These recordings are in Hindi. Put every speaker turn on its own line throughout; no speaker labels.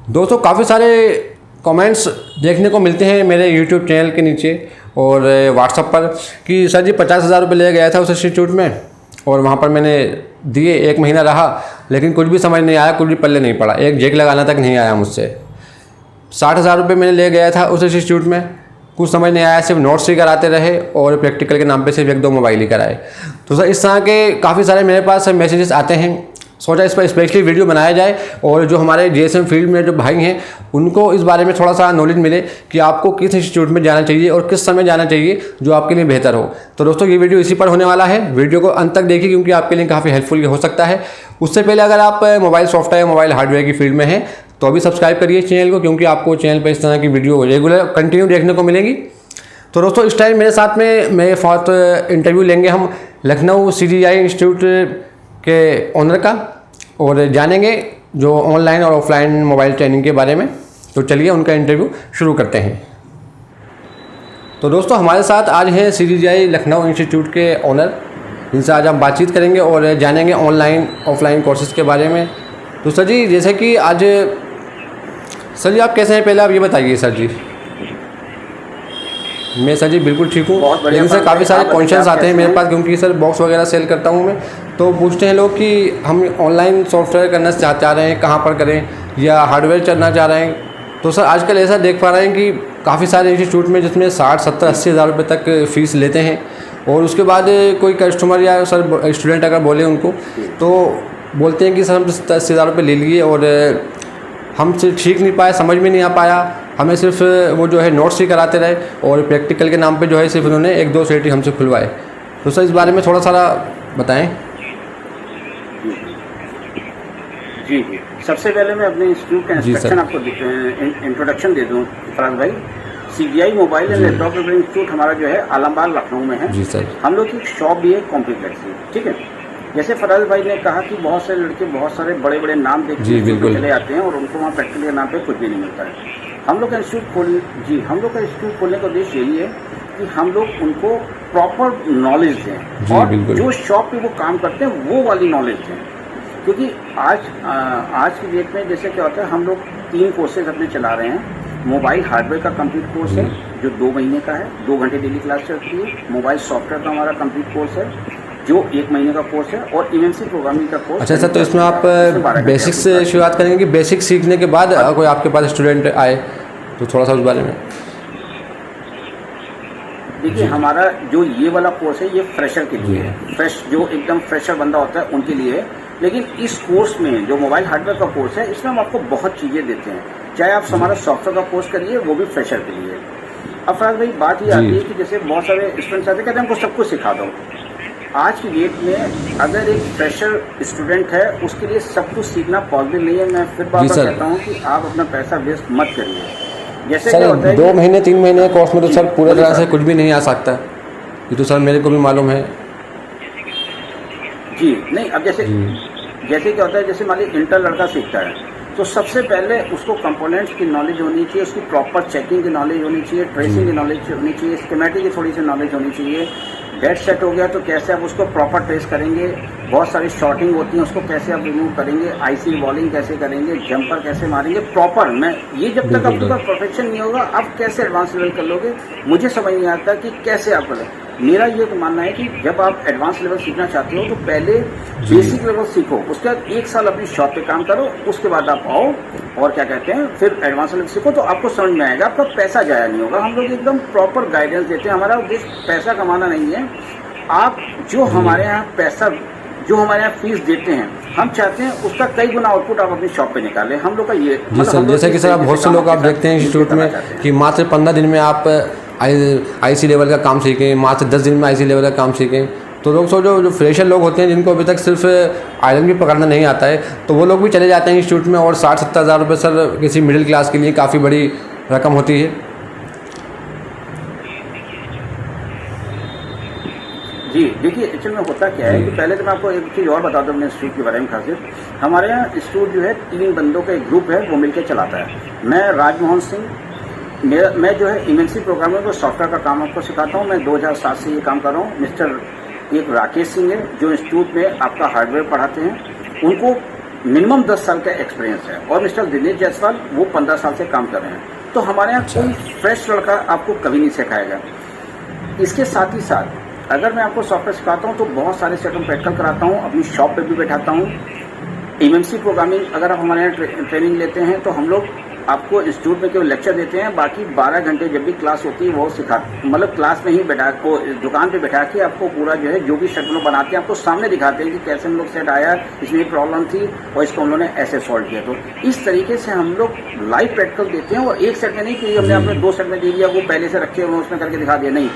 दोस्तों काफ़ी सारे कमेंट्स देखने को मिलते हैं मेरे यूट्यूब चैनल के नीचे और व्हाट्सएप पर कि सर जी 50,000 रुपये ले गया था उस इंस्टीट्यूट में और वहाँ पर मैंने दिए, 1 महीना रहा लेकिन कुछ भी समझ नहीं आया, कुछ भी पल्ले नहीं पड़ा, एक जेक लगाना तक नहीं आया मुझसे। 60,000 रुपये मैंने ले गया था उस इंस्टीट्यूट में, कुछ समझ नहीं आया, सिर्फ नोट्स ही कराते रहे और प्रैक्टिकल के नाम पे सिर्फ 1-2 मोबाइल ही कराए। तो सर इस तरह के काफ़ी सारे मेरे पास मैसेजेस आते हैं, सोचा इस पर स्पेशली वीडियो बनाया जाए और जो हमारे जीएसएम फील्ड में जो भाई हैं उनको इस बारे में थोड़ा सा नॉलेज मिले कि आपको किस इंस्टीट्यूट में जाना चाहिए और किस समय जाना चाहिए जो आपके लिए बेहतर हो। तो दोस्तों ये वीडियो इसी पर होने वाला है, वीडियो को अंत तक देखिए क्योंकि आपके लिए काफ़ी हेल्पफुल हो सकता है। उससे पहले अगर आप मोबाइल सॉफ्टवेयर मोबाइल हार्डवेयर की फील्ड में हैं तो अभी सब्सक्राइब करिए चैनल को, क्योंकि आपको चैनल पर इस तरह की वीडियो रेगुलर कंटिन्यू देखने को मिलेगी। तो दोस्तों इस टाइम मेरे साथ में मेरे 4th इंटरव्यू लेंगे हम लखनऊ CGI इंस्टीट्यूट के ऑनर का और जानेंगे जो ऑनलाइन और ऑफलाइन मोबाइल ट्रेनिंग के बारे में। तो चलिए उनका इंटरव्यू शुरू करते हैं। तो दोस्तों हमारे साथ आज हैं CGI लखनऊ इंस्टीट्यूट के ऑनर, जिनसे आज हम बातचीत करेंगे और जानेंगे ऑनलाइन ऑफलाइन कोर्सेज़ के बारे में। तो सर जी जैसे कि आज सर जी आप कैसे हैं, पहले आप ये बताइए। सर जी मैं सर जी बिल्कुल ठीक हूँ, लेकिन सर काफ़ी सारे क्वेश्चंस आते हैं मेरे पास, क्योंकि सर बॉक्स वगैरह सेल करता हूँ मैं, तो पूछते हैं लोग कि हम ऑनलाइन सॉफ्टवेयर करना चाह रहे हैं, कहाँ पर करें, या हार्डवेयर चलना चाह रहे हैं। तो सर आजकल ऐसा देख पा रहे हैं कि काफ़ी सारे इंस्टीट्यूट में जिसमें 60, 70, 80 हज़ार रुपये तक फ़ीस लेते हैं और उसके बाद कोई कस्टमर या सर स्टूडेंट अगर बोले उनको तो बोलते हैं कि सर हम 80 हज़ार रुपये ले लिए और हमसे सीख नहीं पाए, समझ में नहीं आ पाया, हमें सिर्फ वो जो है नोट्स ही कराते रहे और प्रैक्टिकल के नाम पे जो है सिर्फ उन्होंने 1-2 सेट ही हमसे खुलवाए। तो सर इस बारे में थोड़ा सा बताएं।
जी जी, सबसे पहले मैं अपने इंस्टीट्यूट का इंस्ट्रक्शन आपको इंट्रोडक्शन दे दूं। फराज भाई, CGI mobile and laptop repairing institute हमारा जो है आलमबाग लखनऊ में है।
जी सर।
हम लोग की शॉप भी है कॉम्प्लेक्स की, ठीक है। जैसे फराज भाई ने कहा कि बहुत सारे लड़के बहुत सारे बड़े बड़े नाम देख के चले आते हैं और उनको वहाँ प्रैक्टिकल के नाम पे कुछ भी नहीं मिलता है। हम लोग का इंस्टीट्यूट खोलने का उद्देश्य यही है कि हम लोग उनको प्रॉपर नॉलेज दें और जो शॉप पे वो काम करते हैं वो वाली नॉलेज दें, क्योंकि आज की डेट में जैसे क्या होता है, हम लोग 3 कोर्सेज अपने चला रहे हैं। मोबाइल हार्डवेयर का कंप्लीट कोर्स है जो 2 महीने का है, 2 घंटे डेली क्लास चलती है। मोबाइल सॉफ्टवेयर का हमारा कंप्लीट कोर्स है जो 1 महीने का कोर्स है, और MNC प्रोग्रामिंग का कोर्स।
अच्छा सर, तो इसमें आप बेसिक्स से शुरुआत करेंगे कि बेसिक सीखने के बाद कोई आपके पास स्टूडेंट आए तो थोड़ा सा उस बारे में
देखिए। हमारा जो ये वाला कोर्स है ये फ्रेशर के लिए है, जो एकदम फ्रेशर बंदा होता है उनके लिए है। लेकिन इस कोर्स में जो मोबाइल हार्डवेयर का कोर्स है इसमें हम आपको बहुत चीज़ें देते हैं, चाहे आप हमारा सॉफ्टवेयर का कोर्स करिए वो भी फ्रेशर के लिए। अब फराज भाई बात ये आती है कि जैसे बहुत सारे स्टूडेंट्स आते हैं कहते हैं हमको सब कुछ सिखा दो। आज की डेट में अगर एक फ्रेशर स्टूडेंट है उसके लिए सब कुछ सीखना पॉसिबल नहीं है। मैं फिर बार बार कहता हूँ कि आप अपना पैसा वेस्ट मत करिए। जैसे
सर
क्या होता है
2 महीने 3 महीने कोर्स में तो सर पूरे तरह से कुछ भी नहीं आ सकता, ये तो सर मेरे को भी मालूम है।
जी नहीं, अब जैसे क्या होता है, जैसे मान लीजिए इंटर लड़का सीखता है तो सबसे पहले उसको कंपोनेंट्स की नॉलेज होनी चाहिए, उसकी प्रॉपर चेकिंग की नॉलेज होनी चाहिए, ट्रेसिंग की नॉलेज होनी चाहिए, स्कीमेटिक की थोड़ी सी नॉलेज होनी चाहिए। डेट सेट हो गया तो कैसे आप उसको प्रॉपर ट्रेस करेंगे, बहुत सारी शॉर्टिंग होती है उसको कैसे आप रिमूव करेंगे, IC वॉलिंग कैसे करेंगे, जंपर कैसे मारेंगे प्रॉपर। मैं ये जब तक आपके पास परफेक्शन नहीं होगा आप कैसे एडवांस लेवल कर लोगे, मुझे समझ नहीं आता कि कैसे आप करें। मेरा ये तो मानना है कि जब आप एडवांस लेवल सीखना चाहते हो तो पहले बेसिक लेवल सीखो, उसके बाद 1 साल अपनी शॉप पे काम करो, उसके बाद आप आओ और क्या कहते हैं फिर एडवांस लेवल सीखो, तो आपको समझ में आएगा, आपका पैसा जाया नहीं होगा। हम लोग एकदम प्रॉपर गाइडेंस देते हैं। हमारा उद्देश्य पैसा कमाना नहीं है। आप जो हमारे यहाँ फीस देते हैं हम चाहते हैं उसका कई गुना आउटपुट आप अपनी शॉप पे निकालें। हम लोग का ये
जी सर, जैसे कि सर आप बहुत से लोग आप देखते हैं इंस्टीट्यूट में कि मात्र 15 दिन में आप IC लेवल का काम सीखें, मात्र 10 दिन में IC लेवल का काम सीखें। तो लोग जो फ्रेशर लोग होते हैं जिनको अभी तक सिर्फ आयरन भी पकड़ना नहीं आता है तो वो लोग भी चले जाते हैं इंस्टीट्यूट में और 60-70 हज़ार रुपये सर किसी मिडिल क्लास के लिए काफ़ी बड़ी रकम होती है।
जी देखिए, एक्चुअल में होता क्या है कि पहले तो मैं आपको एक चीज़ और बता दूं अपने इंस्टीट्यूट के बारे में। खासियत हमारे यहाँ इंस्टीट्यूट जो है 3 बंदों का एक ग्रुप है वो मिलकर चलाता है। मैं राजमोहन सिंह, मैं जो है MNC प्रोग्रामिंग और सॉफ्टवेयर का काम आपको सिखाता हूँ। मैं 2007 से ये काम कर रहा हूँ। मिस्टर एक राकेश सिंह है जो इंस्टीट्यूट में आपका हार्डवेयर पढ़ाते हैं, उनको मिनिमम 10 साल का एक्सपीरियंस है, और मिस्टर दिनेश जायसवाल वो 15 साल से काम कर रहे हैं। तो हमारे यहाँ कोई फ्रेश लड़का आपको कभी नहीं सिखाएगा। इसके साथ ही साथ अगर मैं आपको सॉफ्टवेयर सिखाता हूँ तो बहुत सारे सेट प्रैक्टिकल कराता हूँ, अपनी शॉप पे भी बैठाता हूँ। एमएमसी प्रोग्रामिंग अगर आप हमारे यहाँ ट्रेनिंग लेते हैं तो हम लोग आपको इंस्टीट्यूट में केवल लेक्चर देते हैं, बाकी 12 घंटे जब भी क्लास होती है वो सिखा, मतलब क्लास में ही बैठा को दुकान पे बैठा के आपको पूरा जो है जो भी सेट हम लोग बनाते हैं आपको सामने दिखाते हैं कि कैसे हम लोग सेट आया, इसमें एक प्रॉब्लम थी और इसको हम लोगों ने ऐसे सॉल्व किया। तो इस तरीके से हम लोग लाइव प्रैक्टिकल देते हैं, और एक सेट में नहीं कि हमने अपने 2 सेट में दे दिया वो पहले से रखे हुए उसमें करके दिखा दिया, नहीं,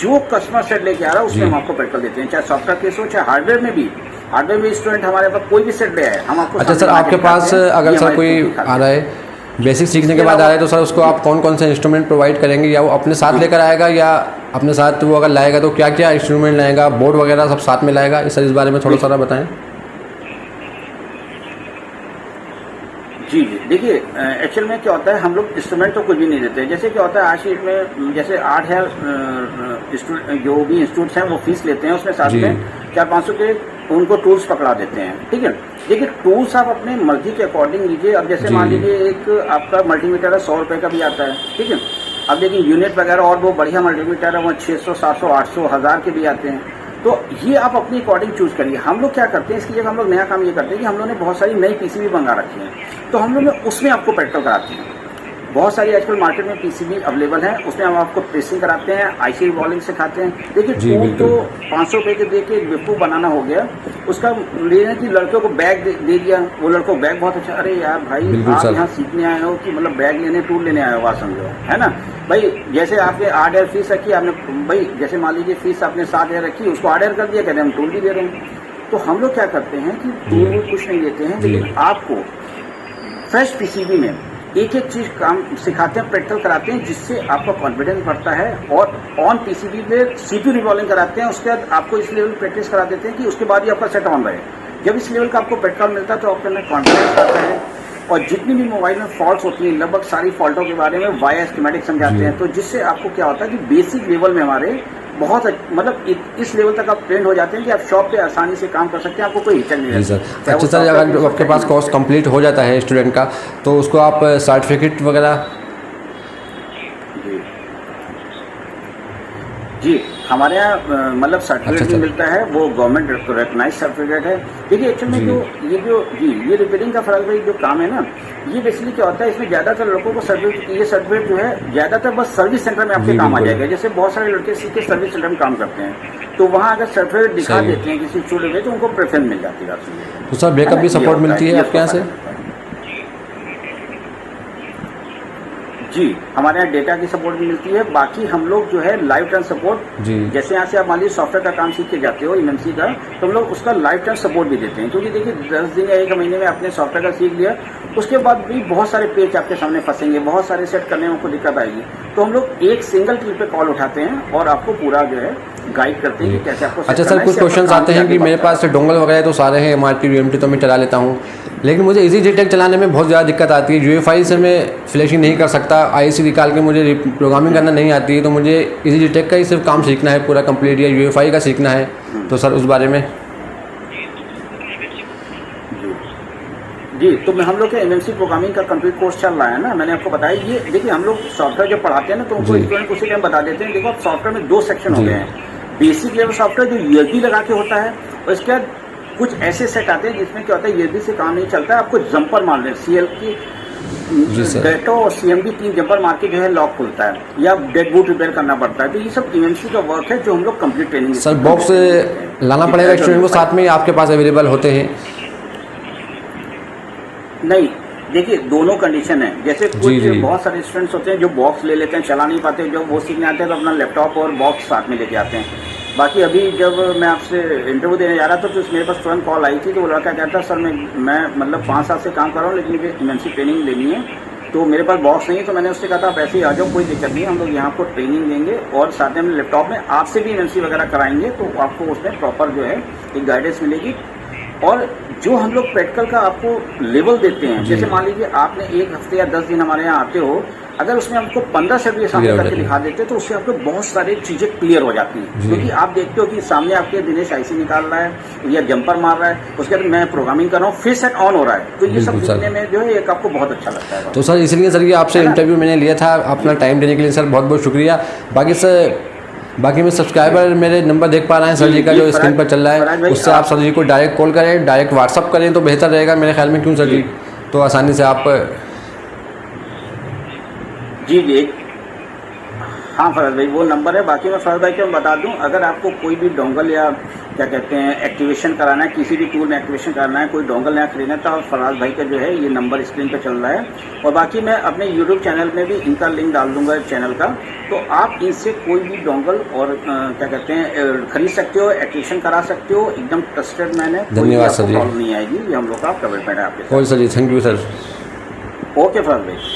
जो कस्टमर सेट लेके आ रहा है उसमें हम आपको प्रैक्टिकल देते हैं, चाहे सॉफ्टवेयर केस हो चाहे हार्डवेयर में भी। हार्डवेयर में स्टूडेंट हमारे पास कोई भी सेट ले आए हम आपको।
अच्छा सर, आपके पास अगर सर कोई आ रहा है बेसिक सीखने के बाद आ रहा है तो सर उसको आप कौन कौन से इंस्ट्रूमेंट प्रोवाइड करेंगे, या वो अपने साथ लेकर आएगा, या अपने साथ वो अगर लाएगा तो क्या क्या इंस्ट्रूमेंट लाएगा, बोर्ड वगैरह सब साथ में लाएगा? सर इस बारे में थोड़ा सा बताएं।
जी जी, देखिए एक्चुअल में क्या होता है, हम लोग इंस्ट्रूमेंट तो कुछ भी नहीं देते। जैसे क्या होता है आज शीट में जैसे 8,000 जो भी इंस्टीट्यूट हैं वो फीस लेते हैं, उसमें साथ में 400-500 के उनको टूल्स पकड़ा देते हैं, ठीक है। देखिए टूल्स आप अपने मर्जी के अकॉर्डिंग लीजिए। अब जैसे मान लीजिए एक आपका मल्टीमीटर है 100 रुपये का भी आता है, ठीक है। अब देखिए यूनिट वगैरह और वो बढ़िया मल्टीमीटर है वो 600, 700, 800, 1000 के भी आते हैं। तो ये आप अपनी अकॉर्डिंग चूज करिए। हम लोग क्या करते हैं, इसकी जगह हम लोग नया काम ये करते हैं कि हम लोगों ने बहुत सारी नई पीसीबी मंगा रखी है, तो हम लोग उसमें आपको प्रैक्टिकल कराते हैं। बहुत सारी आजकल मार्केट में पीसीबी अवेलेबल है, उसमें हम आपको प्रेसिंग कराते हैं, आईसी रिवॉल्विंग सिखाते हैं। देखिए टूल तो 500 रुपये के दे के विप्पू बनाना हो गया, उसका लेने की लड़कों को बैग दे दिया, वो लड़कों को बैग बहुत अच्छा, अरे यार भाई आप यहाँ सीखने आए हो कि मतलब बैग लेने टूल लेने आए हो, बात समझो, है ना भाई। जैसे आपने 8,000 फीस रखी, आपने भाई जैसे मान लीजिए फीस आपने 7,000 रखी, उसको 8,000 कर दिया, कहते हैं हम टूल भी दे रहे हैं। तो हम लोग क्या करते हैं कि टूल कुछ नहीं देते हैं, लेकिन आपको फ्रेश पीसीबी में एक एक चीज काम सिखाते हैं, प्रैक्टिकल कराते हैं, जिससे आपका कॉन्फिडेंस बढ़ता है। और ऑन पीसीबी पे सीपीयू रिवॉल्विंग कराते हैं, उसके बाद आपको इस लेवल प्रैक्टिस करा देते हैं कि उसके बाद ही आपका सेट ऑन रहे। जब इस लेवल का आपको प्रैक्टिकल मिलता है तो आपके अंदर कॉन्फिडेंस आता है। और जितनी भी मोबाइल में फॉल्ट्स होती हैं, लगभग सारी फॉल्टों के बारे में वाया स्कीमेटिक समझाते हैं, तो जिससे आपको क्या होता है कि बेसिक लेवल में हमारे बहुत मतलब इस लेवल तक आप ट्रेंड हो जाते हैं कि आप शॉप पे आसानी से काम कर सकते हैं, आपको कोई हिचक नहीं रहती।
अच्छा सर, अगर आपके पास कोर्स कंप्लीट हो जाता है स्टूडेंट का तो उसको आप सर्टिफिकेट वगैरह?
जी हमारे यहाँ मतलब सर्टिफिकेट भी मिलता है, वो गवर्नमेंट रिकॉग्नाइज सर्टिफिकेट है। देखिए एक्चुअल में ये रिपेयरिंग का फर्क जो काम है ना, ये बेसिकली क्या होता है, इसमें ज्यादातर लोगों को ये सर्टिफिकेट जो है ज्यादातर बस सर्विस सेंटर में आपके काम आ जाएगा। जैसे बहुत सारे लड़के सीख के सर्विस सेंटर में काम करते हैं, तो वहाँ अगर सर्टिफिकेट दिखा देते हैं किसी स्टूडेंट में तो उनको प्रेफरेंस मिल जाती है।
तो सर बैकअप भी सपोर्ट मिलती है आपके यहाँ से?
जी हमारे यहाँ डेटा की सपोर्ट भी मिलती है। बाकी हम लोग जो है लाइफ टाइम सपोर्ट, जैसे यहाँ से आप मान लीजिए सॉफ्टवेयर का काम सीख के जाते हो एमएमसी का, तो हम लोग उसका लाइफ टाइम सपोर्ट भी देते हैं। क्योंकि देखिए 10 दिन या 1 महीने में आपने सॉफ्टवेयर का सीख लिया, उसके बाद भी बहुत सारे पेज आपके सामने फंसेंगे, बहुत सारे सेट करने में आपको दिक्कत आएगी। तो हम लोग एक सिंगल क्लिक पे कॉल उठाते हैं और आपको पूरा जो है गाइड करते हैं कि कैसे आपको।
अच्छा सर, कुछ क्वेश्चंस आते हैं कि मेरे पास डोंगल वगैरह तो सारे हैं, एमआरटी यूएमटी तो मैं चला लेता हूँ, लेकिन मुझे EasyJetech चलाने में बहुत ज़्यादा दिक्कत आती है। UEFI से मैं फ्लैशिंग नहीं कर सकता, IC निकाल के मुझे प्रोग्रामिंग करना नहीं आती है, तो मुझे EasyJetech का ही सिर्फ काम सीखना है पूरा कंप्लीट, या UEFI का सीखना है, तो सर उस बारे में?
जी तो हम लोग के एमएमसी प्रोग्रामिंग का कंप्लीट कोर्स चल रहा है ना, मैंने आपको बताया। ये देखिए हम लोग सॉफ्टवेयर जब पढ़ाते हैं ना तो उनको स्टूडेंट उसी टाइम बता देते हैं। देखो आप सॉफ्टवेयर में 2 सेक्शन हो गए हैं, बेसिक लेवल सॉफ्टवेयर जो USB लगा के होता है, और इसके बाद कुछ ऐसे सेट आते हैं जिसमें क्या होता है USB से काम नहीं चलता है, आपको जंपर मार लें, CL की डेटो और CMD 3 जंपर मार के जो है लॉक खुलता है, या डेड बूट रिपेयर करना पड़ता है। तो ये सब एमएमसी का वर्क है जो हम लोग कंप्लीट ट्रेनिंग।
सर बॉक्स लाना पड़ेगा स्टूडेंट को साथ में, आपके पास अवेलेबल होते हैं?
नहीं, देखिए दोनों कंडीशन है। जैसे कुछ बहुत सारे स्टूडेंट्स होते हैं जो बॉक्स ले लेते हैं, चला नहीं पाते, जब वो सीखने आते हैं तो अपना लैपटॉप और बॉक्स साथ में लेके आते हैं। बाकी अभी जब मैं आपसे इंटरव्यू देने जा रहा था तो मेरे पास तुरंत कॉल आई थी, तो वो लड़का कहता सर मैं मतलब 5 साल से काम कर रहा हूँ, लेकिन मुझे एमएमसी ट्रेनिंग लेनी है, तो मेरे पास बॉक्स नहीं है। तो मैंने उससे कहा था आप ऐसे ही आ जाओ, कोई दिक्कत नहीं है, हम लोग यहाँ आपको ट्रेनिंग देंगे और साथ में लैपटॉप में आपसे भी एमएमसी वगैरह कराएंगे, तो आपको उसमें प्रॉपर जो है एक गाइडेंस मिलेगी। और जो हम लोग प्रैक्टिकल का आपको लेवल देते हैं, जैसे मान लीजिए आपने 1 हफ्ते या 10 दिन हमारे यहाँ आते हो, अगर उसमें हमको 15 से भी सामने
Clear हो
करके
जाती है।
दिखा देते तो उससे आपको बहुत सारी चीजें क्लियर हो जाती हैं।
जी।
क्योंकि आप देखते हो कि सामने आपके दिनेश आईसी निकाल रहा है या जंपर मार रहा है, उसके बाद मैं प्रोग्रामिंग कर रहा हूँ, फिर सेट ऑन हो रहा है, तो ये सब
बिल्कुल सर।
दिखने में जो है एक आपको बहुत अच्छा लगता है।
तो सर इसलिए सर ये आपसे इंटरव्यू मैंने लिया था, अपना टाइम देने के लिए सर बहुत बहुत शुक्रिया। बाकी मैं सब्सक्राइबर मेरे नंबर देख पा रहे हैं सर जी का जो स्क्रीन पर चल रहा
फराज
है,
भाई,
उससे आप सर जी को डायरेक्ट कॉल करें, डायरेक्ट व्हाट्सअप करें तो बेहतर रहेगा मेरे ख्याल में, क्यों सर जी? तो आसानी से आप
जी जी, हाँ फराज भाई वो नंबर है। बाकी मैं फराज भाई को बता दूं, अगर आपको कोई भी डोंगल या क्या कहते हैं एक्टिवेशन कराना है, किसी भी टूल में एक्टिवेशन कराना है, कोई डोंगल नया खरीदना है, तो आप फराज भाई का जो है ये नंबर स्क्रीन पे चल रहा है। और बाकी मैं अपने यूट्यूब चैनल में भी इनका लिंक डाल दूंगा चैनल का, तो आप इनसे कोई भी डोंगल और क्या कहते हैं खरीद सकते हो, एक्टिवेशन करा सकते हो, एकदम ट्रस्टेड मैन है।
धन्यवाद सर जी।
प्रॉब्लम नहीं आएगी, ये हम लोग का कमिटमेंट है आपके
और sir ji thank you sir.
साथ। ओके फराज भाई।